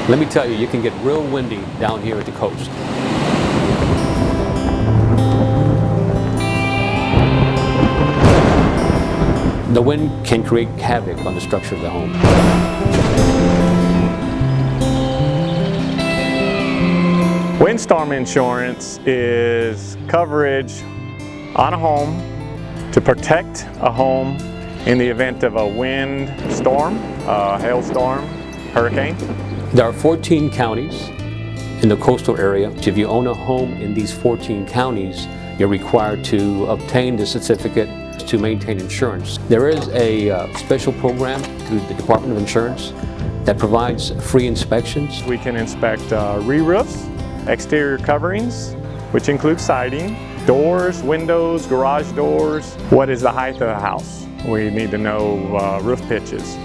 Let me tell you, you can get real windy down here at the coast. The wind can create havoc on the structure of the home. Windstorm insurance is coverage on a home to protect a home in the event of a wind storm, hailstorm, hurricane. There are 14 counties in the coastal area. If you own a home in these 14 counties, you're required to obtain the certificate to maintain insurance. There is a special program through the Department of Insurance that provides free inspections. We can inspect re-roofs, exterior coverings, which include siding, doors, windows, garage doors. What is the height of the house? We need to know roof pitches.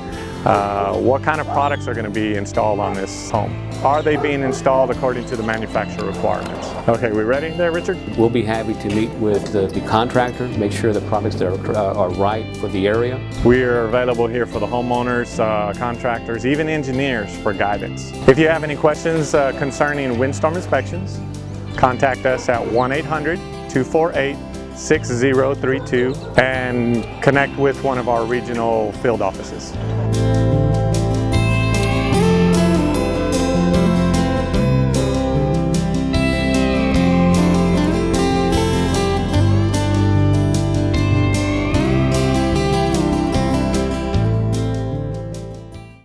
What kind of products are going to be installed on this home? Are they being installed according to the manufacturer requirements? Okay, we ready there, Richard? We'll be happy to meet with the contractor, make sure the products that are right for the area. We are available here for the homeowners, contractors, even engineers for guidance. If you have any questions concerning windstorm inspections, contact us at 1-800-248-6032 and connect with one of our regional field offices.